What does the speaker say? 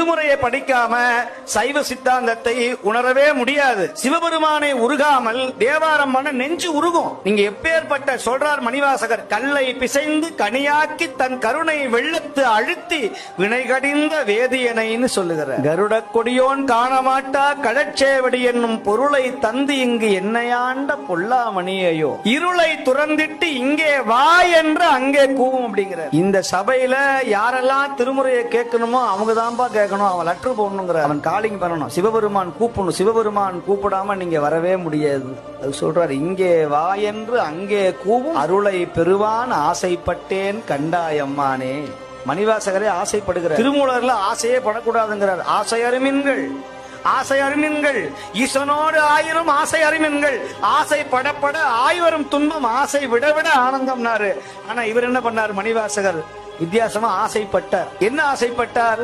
திருமுறையை படிக்காம சைவ சித்தாந்தத்தை உணரவே முடியாது. சிவபெருமானை உருகாமல் தேவாரம் பண்ண நெஞ்சு உருகும். நீங்க எப்பேற்பட்ட சொல்றார் மணிவாசகர், கல்லை பிசைந்து கனியாக்கி தன் கருணை வெள்ளத்து அழுத்தி வினைகடிந்த வேதியனைன்னு சொல்லுகிறார். கருட கொடியோன் காணமாட்டா கடற்சேவடி என்னும் பொருளை தந்து இங்கு என்னையாண்ட பொல்லாமணியையோ இருளை துறந்திட்டு இங்கே வா என்று அங்கே கூவும் அப்படிங்கிற. இந்த சபையில யாரெல்லாம் திருமுறையை கேட்கணுமோ அவங்க தான்ப்பா கேட்கணும். அவன் லெட்டர் போடணுங்கிற, அவன் காலிங் பண்ணணும், சிவபெருமான் கூப்பிடணும். சிவபெருமான் கூப்பிடாம நீங்க வரவே முடியாது. அது சொல்றாரு, இங்கே வா என்று அங்கே கூவும் அருளை பெறுவான் ஆசைப்பட்டேன் கண்டாயம்மானே. மணிவாசகரே ஆசைப்படுகிறார். திருமூலர்ல ஆசையே படக்கூடாதுங்கிறார். ஆசை அருமின்கள், ஆசை அறிமின்கள், ஈசனோடு ஆயிரம் ஆசை அறிமின்கள், ஆசை படப்பட ஆய்வரும் துன்பம் ஆசை விட விட ஆனந்தம்னாரு. ஆனா இவர் என்ன பண்ணார் மணிவாசகர்? வித்தியாசமா ஆசைப்பட்டார். என்ன ஆசைப்பட்டார்?